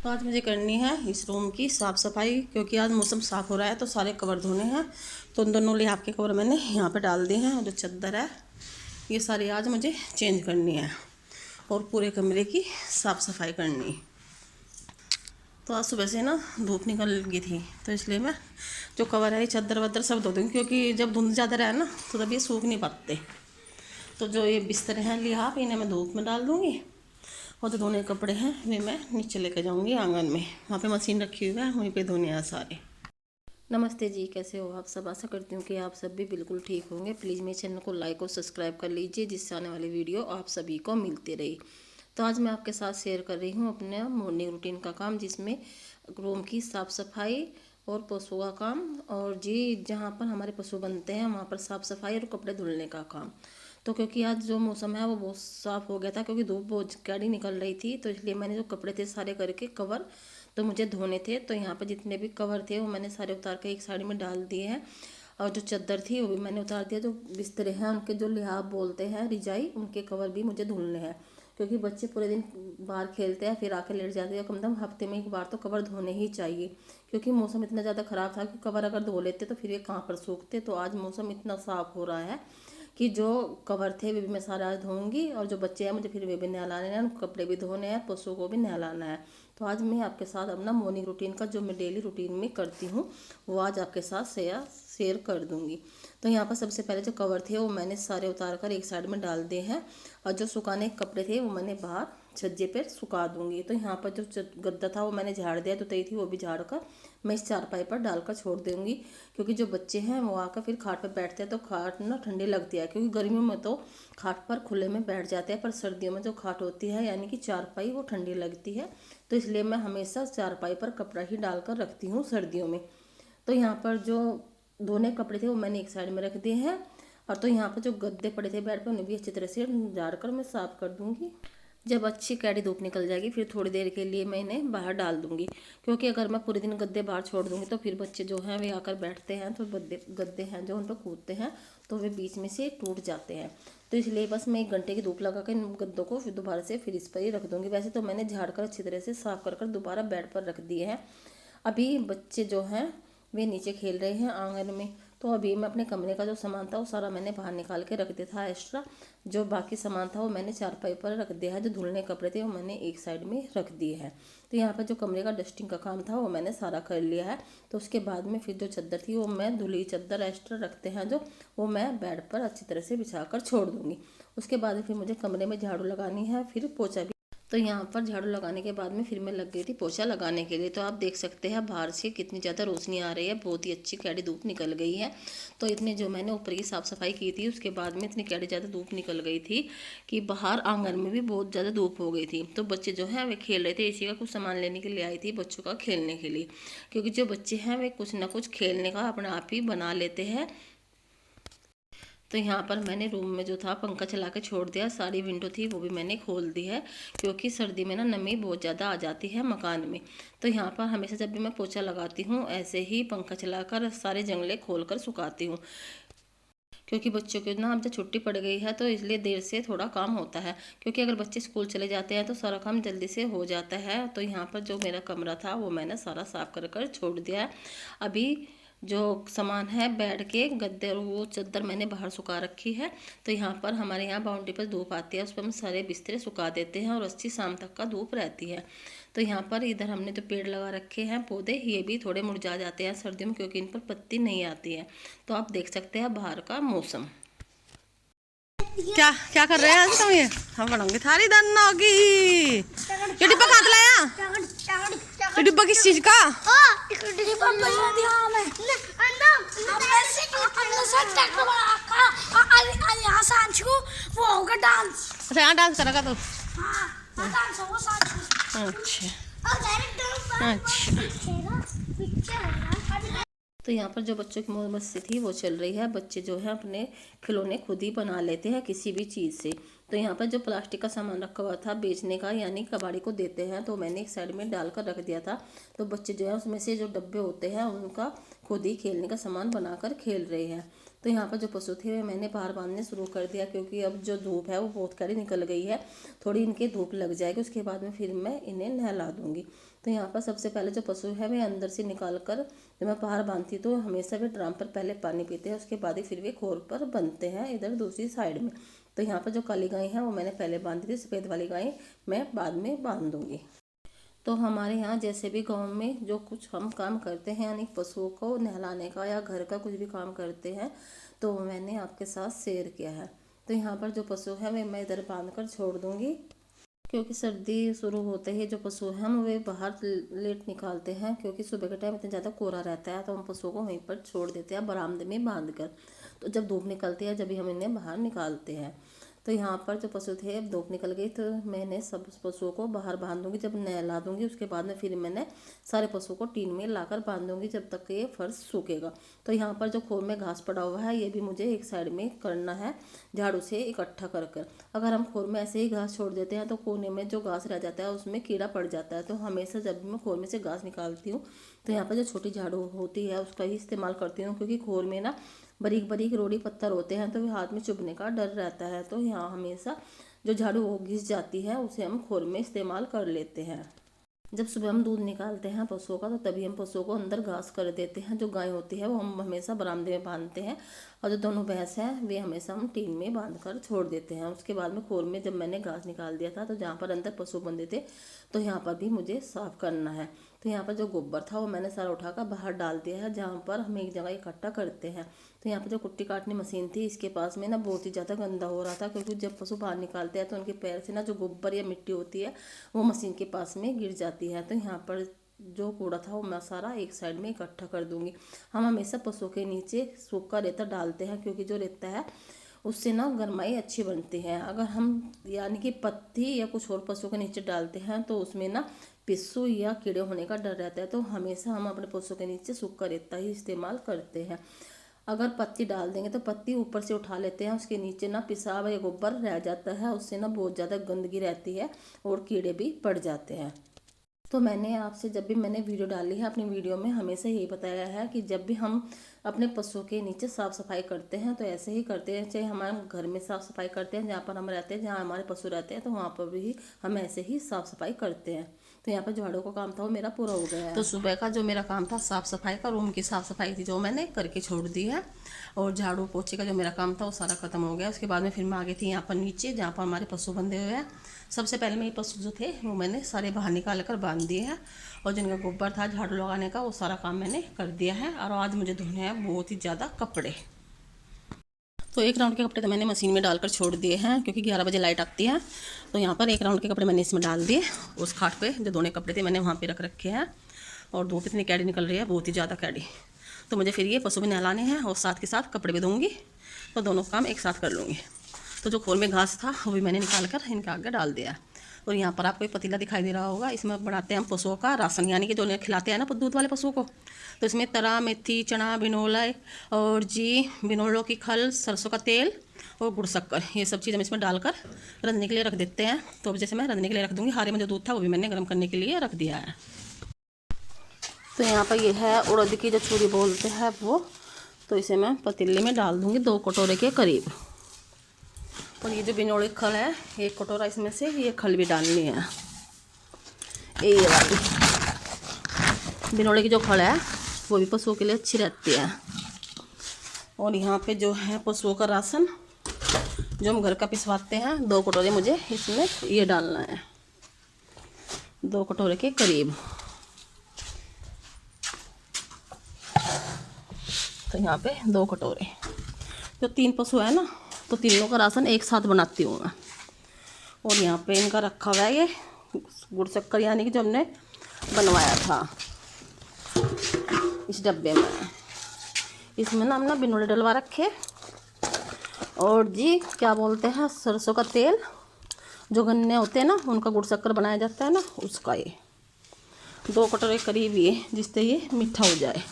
तो आज मुझे करनी है इस रूम की साफ़ सफाई, क्योंकि आज मौसम साफ़ हो रहा है तो सारे कवर धोने हैं। तो उन दोनों लिहाफ के कवर मैंने यहाँ पे डाल दिए हैं और जो चादर है ये सारी आज मुझे चेंज करनी है और पूरे कमरे की साफ़ सफाई करनी। तो आज सुबह से ना धूप निकल गई थी तो इसलिए मैं जो कवर है ये चादर वदर सब धो दूँगी, क्योंकि जब धुंध ज़्यादा रहे ना तो तब ये सूख नहीं पाते। तो जो ये बिस्तर हैं लिहाफ इन्हें मैं धूप में डाल दूँगी और जो धोने कपड़े हैं वे मैं नीचे लेकर जाऊंगी आंगन में, वहाँ पे मशीन रखी हुई है, वहीं पे धोने हैं सारे। नमस्ते जी, कैसे हो आप सब? आशा करती हूँ कि आप सब भी बिल्कुल ठीक होंगे। प्लीज़ मेरे चैनल को लाइक और सब्सक्राइब कर लीजिए, जिससे आने वाली वीडियो आप सभी को मिलती रही। तो आज मैं आपके साथ शेयर कर रही हूँ अपने मॉर्निंग रूटीन का काम, जिसमें रूम की साफ़ सफाई और पशु का काम, और जी जहाँ पर हमारे पशु बनते हैं वहाँ पर साफ़ सफाई और कपड़े धुलने का काम। तो क्योंकि आज जो मौसम है वो बहुत साफ़ हो गया था, क्योंकि धूप बहुत कड़ी निकल रही थी, तो इसलिए मैंने जो कपड़े थे सारे करके कवर तो मुझे धोने थे, तो यहाँ पर जितने भी कवर थे वो मैंने सारे उतार के एक साइड में डाल दिए हैं। और जो चादर थी वो भी मैंने उतार दिया। जो बिस्तरे हैं उनके जो लिहाफ बोलते हैं रिजाई, उनके कवर भी मुझे धुलने हैं, क्योंकि बच्चे पूरे दिन बाहर खेलते हैं फिर आके लेट जाते हैं। कम से कम हफ्ते में एक बार तो कवर धोने ही चाहिए, क्योंकि मौसम इतना ज़्यादा ख़राब था कि कवर अगर धो लेते तो फिर ये कहाँ पर सूखते। तो आज मौसम इतना साफ़ हो रहा है कि जो कवर थे वे भी मैं सारे आज धोऊंगी, और जो बच्चे हैं मुझे फिर वे भी नहलाने हैं, उनको कपड़े भी धोने हैं, पशुओं को भी नहलाना है। तो आज मैं आपके साथ अपना मॉर्निंग रूटीन का जो मैं डेली रूटीन में करती हूँ वो आज आपके साथ शेयर कर दूंगी। तो यहाँ पर सबसे पहले जो कवर थे वो मैंने सारे उतार कर एक साइड में डाल दिए हैं, और जो सुखाने के कपड़े थे वो मैंने बाहर छज्जे पर सुखा दूंगी। तो यहाँ पर जो गद्दा था वो मैंने झाड़ दिया, तो तई थी वो भी झाड़ कर मैं इस चारपाई पर डालकर छोड़ दूंगी, क्योंकि जो बच्चे हैं वो आकर फिर खाट पर बैठते हैं तो खाट ना ठंडी लगती है, क्योंकि गर्मियों में तो खाट पर खुले में बैठ जाते हैं, पर सर्दियों में जो खाट होती है यानी कि चारपाई वो ठंडी लगती है। तो इसलिए मैं हमेशा चारपाई पर कपड़ा ही डालकर रखती हूँ सर्दियों में। तो यहाँ पर जो धोने कपड़े थे वो मैंने एक साइड में रख दिए हैं, और तो यहाँ पर जो गद्दे पड़े थे बेड पर उन्हें भी अच्छी तरह से झाड़ कर मैं साफ़ कर दूँगी। जब अच्छी कैडी धूप निकल जाएगी फिर थोड़ी देर के लिए मैं इन्हें बाहर डाल दूंगी, क्योंकि अगर मैं पूरे दिन गद्दे बाहर छोड़ दूंगी तो फिर बच्चे जो हैं वे आकर बैठते हैं तो गद्दे हैं जो उन पर कूदते हैं तो वे बीच में से टूट जाते हैं। तो इसलिए बस मैं 1 घंटे की धूप लगा कर इन गद्दों को फिर दोबारा से फ्रिज पर ही रख दूंगी। वैसे तो मैंने झाड़ कर अच्छी तरह से साफ़ कर दोबारा बेड पर रख दिए हैं। अभी बच्चे जो हैं वे नीचे खेल रहे हैं आंगन में, तो अभी मैं अपने कमरे का जो सामान था वो सारा मैंने बाहर निकाल के रख दिया था एक्स्ट्रा। जो बाकी सामान था वो मैंने चारपाई पर रख दिया है। जो धुलने कपड़े थे वो मैंने एक साइड में रख दिए हैं। तो यहाँ पर जो कमरे का डस्टिंग का काम था वो मैंने सारा कर लिया है। तो उसके बाद में फिर जो चादर थी वो मैं धुली चादर एक्स्ट्रा रखते हैं जो, वो मैं बेड पर अच्छी तरह से बिछा कर छोड़ दूँगी। उसके बाद फिर मुझे कमरे में झाड़ू लगानी है, फिर पोछा भी। तो यहाँ पर झाड़ू लगाने के बाद में फिर मैं लग गई थी पोछा लगाने के लिए। तो आप देख सकते हैं बाहर से कितनी ज़्यादा रोशनी आ रही है, बहुत ही अच्छी कैडी धूप निकल गई है। तो इतने जो मैंने ऊपर की साफ़ सफाई की थी उसके बाद में इतनी कैडी ज़्यादा धूप निकल गई थी कि बाहर आंगन में भी बहुत ज़्यादा धूप हो गई थी। तो बच्चे जो हैं वे खेल रहे थे, इसी का कुछ सामान लेने के लिए आई थी बच्चों का खेलने के लिए, क्योंकि जो बच्चे हैं वे कुछ ना कुछ खेलने का अपने आप ही बना लेते हैं। तो यहाँ पर मैंने रूम में जो था पंखा चला के छोड़ दिया, सारी विंडो थी वो भी मैंने खोल दी है, क्योंकि सर्दी में ना नमी बहुत ज़्यादा आ जाती है मकान में। तो यहाँ पर हमेशा जब भी मैं पोछा लगाती हूँ ऐसे ही पंखा चलाकर सारे जंगले खोल कर सुखाती हूँ, क्योंकि बच्चों की ना अब जब छुट्टी पड़ गई है तो इसलिए देर से थोड़ा काम होता है, क्योंकि अगर बच्चे स्कूल चले जाते हैं तो सारा काम जल्दी से हो जाता है। तो यहाँ पर जो मेरा कमरा था वो मैंने सारा साफ़ कर छोड़ दिया है। अभी जो सामान है बेड के गद्दे और वो चादर मैंने बाहर सुखा रखी है। तो यहाँ पर हमारे यहाँ बाउंड्री पर धूप आती है, उस पर हम सारे बिस्तरे सुखा देते हैं और अच्छी शाम तक का धूप रहती है। तो यहाँ पर इधर हमने जो पेड़ लगा रखे हैं पौधे, ये भी थोड़े मुरझा जाते हैं सर्दियों में, क्योंकि इन पर पत्ती नहीं आती है। तो आप देख सकते हैं बाहर का मौसम। क्या क्या कर रहे हैं आज तुम? ये हम बनाऊंगे थारी दन्नोगी। ये डिब्बा कहाँ लाया? ये डिब्बा किस चीज का? अच्छा यहाँ डांस करेगा तो? अच्छा अच्छा। तो यहाँ पर जो बच्चों की मौज मस्ती थी वो चल रही है। बच्चे जो है अपने खिलौने खुद ही बना लेते हैं किसी भी चीज़ से। तो यहाँ पर जो प्लास्टिक का सामान रखा हुआ था बेचने का, यानी कबाड़ी को देते हैं, तो मैंने एक साइड में डालकर रख दिया था। तो बच्चे जो है उसमें से जो डब्बे होते हैं उनका खुद ही खेलने का सामान बनाकर खेल रहे हैं। तो यहाँ पर जो पशु थे मैंने बाहर बांधने शुरू कर दिया, क्योंकि अब जो धूप है वो बहुत कड़ी निकल गई है, थोड़ी इनकी धूप लग जाएगी, उसके बाद में फिर मैं इन्हें नहला दूँगी। तो यहाँ पर सबसे पहले जो पशु है वे अंदर से निकाल कर, जब मैं बाहर बांधती तो हमेशा वे ड्राम पर पहले पानी पीते हैं, उसके बाद ही फिर वे खोर पर बनते हैं इधर दूसरी साइड में। तो यहाँ पर जो काली गाय है वो मैंने पहले बांधी थी, सफ़ेद वाली गाय मैं बाद में बांध दूँगी। तो हमारे यहाँ जैसे भी गांव में जो कुछ हम काम करते हैं, यानी पशुओं को नहलाने का या घर का कुछ भी काम करते हैं, तो मैंने आपके साथ शेयर किया है। तो यहाँ पर जो पशु है वे मैं इधर बांध कर छोड़ दूँगी, क्योंकि सर्दी शुरू होते ही जो पशु हैं हम वे बाहर लेट निकालते हैं, क्योंकि सुबह के टाइम इतना ज़्यादा कोहरा रहता है, तो हम पशुओं को वहीं पर छोड़ देते हैं बरामदे में बांध कर। तो जब धूप निकलती है जब भी हम इन्हें बाहर निकालते हैं। तो यहाँ पर जो पशु थे अब धूप निकल गई, तो मैंने सब पशुओं को बाहर बांध दूँगी, जब नहला दूँगी उसके बाद में फिर मैंने सारे पशुओं को टीन में लाकर बांध दूँगी जब तक ये फर्श सूखेगा। तो यहाँ पर जो खोर में घास पड़ा हुआ है ये भी मुझे एक साइड में करना है, झाड़ू से इकट्ठा कर कर। अगर हम खोर में ऐसे ही घास छोड़ देते हैं तो कोने में जो घास रह जाता है उसमें कीड़ा पड़ जाता है। तो हमेशा जब भी मैं खोर में से घास निकालती हूँ तो यहाँ पर जो छोटी झाड़ू होती है उसका ही इस्तेमाल करती हूँ, क्योंकि खोर में ना बारीक बारीक रोड़ी पत्थर होते हैं, तो हाथ में चुभने का डर रहता है। तो यहाँ हमेशा जो झाड़ू वो घिस जाती है उसे हम खोर में इस्तेमाल कर लेते हैं। जब सुबह हम दूध निकालते हैं पशुओं का, तो तभी हम पशुओं को अंदर घास कर देते हैं। जो गाय होती है वो हम हमेशा बरामदे में बांधते हैं, और जो दोनों भैंस हैं वे हमेशा हम टीन में बांध कर छोड़ देते हैं। उसके बाद में खोर में जब मैंने घास निकाल दिया था तो जहाँ पर अंदर पशु बंधे थे तो यहाँ पर भी मुझे साफ़ करना है। तो यहाँ पर जो गोबर था वो मैंने सारा उठाकर बाहर डाल दिया है, जहाँ पर हम एक जगह इकट्ठा करते हैं। तो यहाँ पर जो कुट्टी काटने मशीन थी इसके पास में ना बहुत ही ज़्यादा गंदा हो रहा था, क्योंकि जब पशु बाहर निकालते हैं तो उनके पैर से ना जो गोबर या मिट्टी होती है वो मशीन के पास में गिर जाती है। तो यहाँ पर जो कूड़ा था वो मैं सारा एक साइड में इकट्ठा कर दूँगी। हम हमेशा पशुओं के नीचे सूखा रेता डालते हैं, क्योंकि जो रेता है उससे ना गरमाई अच्छी बनती है। अगर हम यानी कि पत्ती या कुछ और पशुओं के नीचे डालते हैं तो उसमें ना पिस्सू या कीड़े होने का डर रहता है। तो हमेशा हम अपने पशुओं के नीचे सूखा रेता ही इस्तेमाल करते हैं। अगर पत्ती डाल देंगे तो पत्ती ऊपर से उठा लेते हैं, उसके नीचे ना पिसाब या गोबर रह जाता है, उससे ना बहुत ज़्यादा गंदगी रहती है और कीड़े भी पड़ जाते हैं। तो मैंने आपसे जब भी मैंने वीडियो डाली है अपनी वीडियो में हमेशा यही बताया है कि जब भी हम अपने पशुओं के नीचे साफ़ सफाई करते हैं तो ऐसे ही करते हैं, चाहे हमारे घर में साफ़ सफाई करते हैं जहाँ पर हम रहते हैं, जहाँ हमारे पशु रहते हैं, तो वहाँ पर भी हम ऐसे ही साफ़ सफाई करते हैं। तो यहाँ पर झाड़ू का काम था वो मेरा पूरा हो गया है। तो सुबह का जो मेरा काम था साफ़ सफाई का, रूम की साफ़ सफाई थी जो मैंने करके छोड़ दी है, और झाड़ू पोछे का जो मेरा काम था वो सारा ख़त्म हो गया। उसके बाद में फिर मैं आ गई थी यहाँ पर नीचे जहाँ पर हमारे पशु बंधे हुए हैं। सबसे पहले मेरे पशु जो थे वो मैंने सारे बाहर निकाल कर बांध दिए हैं, और जिनका गोबर था झाड़ू लगाने का वो सारा काम मैंने कर दिया है। और आज मुझे धोने हैं बहुत ही ज़्यादा कपड़े। तो एक राउंड के कपड़े तो मैंने मशीन में डालकर छोड़ दिए हैं, क्योंकि 11 बजे लाइट आती है। तो यहाँ पर एक राउंड के कपड़े मैंने इसमें डाल दिए। उस खाट पे जो धोने कपड़े थे मैंने वहाँ पे रख रखे हैं, और धूप इतनी कैडी निकल रही है, बहुत ही ज़्यादा कैडी। तो मुझे फिर ये पशु भी नहलाने हैं और साथ के साथ कपड़े भी धोऊँगी, तो दोनों काम एक साथ कर लूँगी। तो जो खोल में घास था वो भी मैंने निकाल कर इनके आगे डाल दिया। और यहाँ पर आपको एक पतीला दिखाई दे रहा होगा, इसमें बनाते हैं हम पशुओं का राशन, यानी कि जो खिलाते हैं ना दूध वाले पशुओं को। तो इसमें तरा, मेथी, चना, बिनोला और बिनोलों की खल, सरसों का तेल और गुड़ शक्कर, ये सब चीज़ हम इसमें डालकर रंधने के लिए रख देते हैं। तो अब जैसे मैं रंधने के लिए रख दूँगी, हारे में जो दूध था वो भी मैंने गर्म करने के लिए रख दिया है। तो यहाँ पर ये है उड़द की जो चूरी बोलते हैं वो, तो इसे मैं पतीले में डाल दूँगी 2 कटोरे के करीब। और ये जो बिनोले खल है 1 कटोरा, इसमें से ये खल भी डालनी है। ये वाली बिनोले की जो खल है वो भी पशुओं के लिए अच्छी रहती है। और यहाँ पे जो है पशुओं का राशन जो हम घर का पिसवाते हैं, 2 कटोरे मुझे इसमें ये डालना है, 2 कटोरे के करीब। तो यहाँ पे 2 कटोरे, जो 3 पशु है ना तो तीनों का राशन एक साथ बनाती हूँ मैं। और यहाँ पे इनका रखा हुआ है ये गुड़ शक्कर, यानी कि जो हमने बनवाया था इस डब्बे में। इसमें ना हमने बिनोले डलवा रखे, और जी क्या बोलते हैं सरसों का तेल, जो गन्ने होते हैं ना उनका गुड़ शक्कर बनाया जाता है ना, उसका ये 2 कटोरे करीब, ये जिससे ये मीठा हो जाए।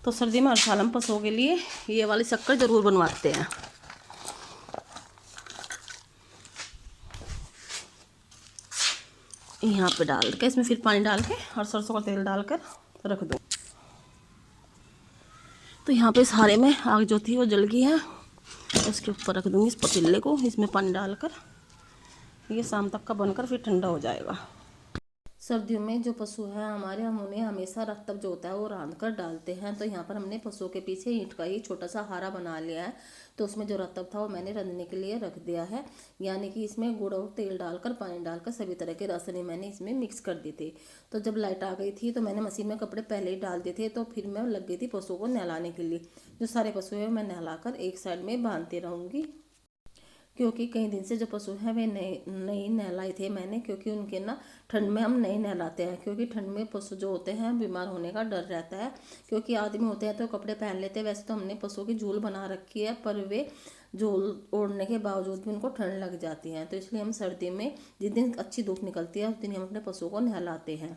तो सर्दी में हर साल हम पशुओं के लिए ये वाली शक्कर ज़रूर बनवाते हैं। यहाँ पे डाल के इसमें फिर पानी डाल के और सरसों का तेल डालकर रख दो। तो यहाँ पे सारे में आग जो थी वो जल गई है। इसके ऊपर रख दूँगी इस पतीले को, इसमें पानी डालकर। ये शाम तक का बनकर फिर ठंडा हो जाएगा। सर्दियों में जो पशु है हमारे, हम उन्हें हमेशा रत्तब जो होता है वो रांध कर डालते हैं। तो यहाँ पर हमने पशुओं के पीछे ईंट का ही छोटा सा हारा बना लिया है। तो उसमें जो रत्तब था वो मैंने रंधने के लिए रख दिया है। यानी कि इसमें गुड़ और तेल डालकर, पानी डालकर सभी तरह के रासायनिक मैंने इसमें मिक्स कर दिए थे। तो जब लाइट आ गई थी तो मैंने मशीन में कपड़े पहले ही डाल दिए थे। तो फिर मैं लग गई थी पशुओं को नहलाने के लिए। जो सारे पशु है मैं नहलाकर एक साइड में बांधती रहूँगी, क्योंकि कई दिन से जो पशु हैं वे नहीं नहलाए थे मैंने। क्योंकि उनके ना ठंड में हम नहीं नहलाते हैं, क्योंकि ठंड में पशु जो होते हैं बीमार होने का डर रहता है। क्योंकि आदमी होते हैं तो कपड़े पहन लेते हैं। वैसे तो हमने पशुओं की झूल बना रखी है, पर वे झूल ओढ़ने के बावजूद भी उनको ठंड लग जाती है। तो इसलिए हम सर्दी में जिस दिन अच्छी धूप निकलती है उस दिन हम अपने पशुओं को नहलाते हैं।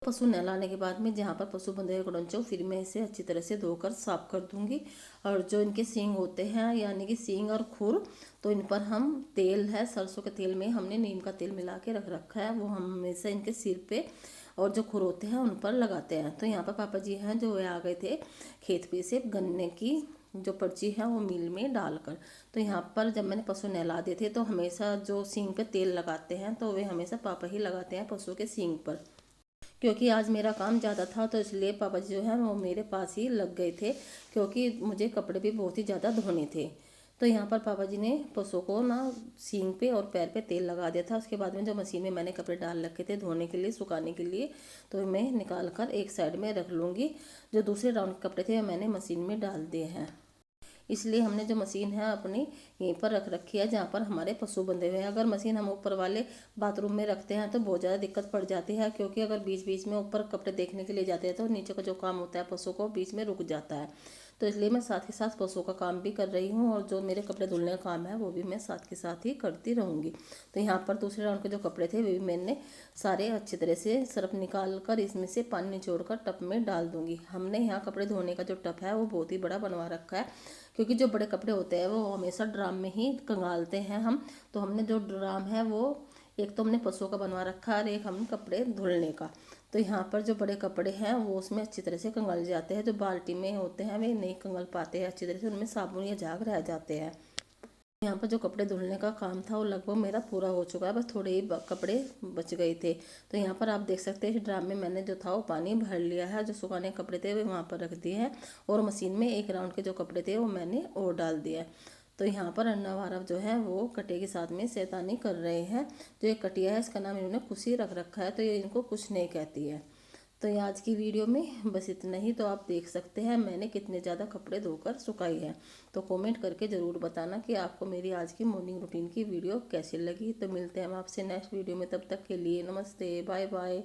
पशु नहलाने के बाद में जहाँ पर पशु बंधे हुए गड़ंचो, फिर मैं इसे अच्छी तरह से धोकर साफ कर दूंगी। और जो इनके सींग होते हैं, यानी कि सींग और खुर, तो इन पर हम तेल है, सरसों के तेल में हमने नीम का तेल मिला के रख रखा है। वो हम हमेशा इनके सिर पे और जो खुर होते हैं उन पर लगाते हैं। तो यहाँ पर पापा जी हैं जो वे आ गए थे खेत पे से गन्ने की जो पर्ची है वो मिल में डालकर। तो यहाँ पर जब मैंने पशु नहला दिए थे तो हमेशा जो सींग पे तेल लगाते हैं तो वे हमेशा पापा ही लगाते हैं पशु के सींग पर। क्योंकि आज मेरा काम ज़्यादा था तो इसलिए पापा जी जो है वो मेरे पास ही लग गए थे, क्योंकि मुझे कपड़े भी बहुत ही ज़्यादा धोने थे। तो यहाँ पर पापा जी ने पशु को ना सींग पे और पैर पे तेल लगा दिया था। उसके बाद में जो मशीन में मैंने कपड़े डाल रखे थे धोने के लिए, सुखाने के लिए, तो मैं निकाल कर एक साइड में रख लूँगी। जो दूसरे राउंड के कपड़े थे मैंने मशीन में डाल दिए हैं। इसलिए हमने जो मशीन है अपनी यहीं पर रख रखी है जहाँ पर हमारे पशु बंधे हुए हैं। अगर मशीन हम ऊपर वाले बाथरूम में रखते हैं तो बहुत ज़्यादा दिक्कत पड़ जाती है, क्योंकि अगर बीच बीच में ऊपर कपड़े देखने के लिए जाते हैं तो नीचे का जो काम होता है पशु को बीच में रुक जाता है। तो इसलिए मैं साथ ही साथ पशुओं का काम भी कर रही हूँ, और जो मेरे कपड़े धुलने का काम है वो भी मैं साथ के साथ ही करती रहूँगी। तो यहाँ पर दूसरे राउंड के जो कपड़े थे वे भी मैंने सारे अच्छी तरह से सर्फ निकाल कर इसमें से पानी निचोड़ कर टब में डाल दूँगी। हमने यहाँ कपड़े धोने का जो टब है वो बहुत ही बड़ा बनवा रखा है, क्योंकि जो बड़े कपड़े होते हैं वो हमेशा ड्राम में ही कंगालते हैं हम। तो हमने जो ड्राम है वो एक तो हमने पशुओं का बनवा रखा है और एक हम कपड़े धुलने का। तो यहाँ पर जो बड़े कपड़े हैं वो उसमें अच्छी तरह से कंगाल जाते हैं। जो बाल्टी में होते हैं वे नहीं कंगाल पाते हैं अच्छी तरह से, उनमें साबुन या झाग रह जाते हैं। यहाँ पर जो कपड़े धुलने का काम था वो लगभग मेरा पूरा हो चुका है, बस थोड़े ही कपड़े बच गए थे। तो यहाँ पर आप देख सकते हैं इस ड्राम में मैंने जो था वो पानी भर लिया है। जो सुखाने कपड़े थे वो वहाँ पर रख दिए हैं, और मशीन में एक राउंड के जो कपड़े थे वो मैंने और डाल दिया है। तो यहाँ पर अन्ना वारव जो है वो कटे के साथ में शैतानी कर रहे हैं। जो एक कटिया है इसका नाम इन्होंने खुशी रख रखा है, तो ये इनको कुछ नहीं कहती है। तो ये आज की वीडियो में बस इतना ही। तो आप देख सकते हैं मैंने कितने ज़्यादा कपड़े धोकर सुखाई है। तो कमेंट करके ज़रूर बताना कि आपको मेरी आज की मॉर्निंग रूटीन की वीडियो कैसी लगी। तो मिलते हैं हम आपसे नेक्स्ट वीडियो में, तब तक के लिए नमस्ते, बाय बाय।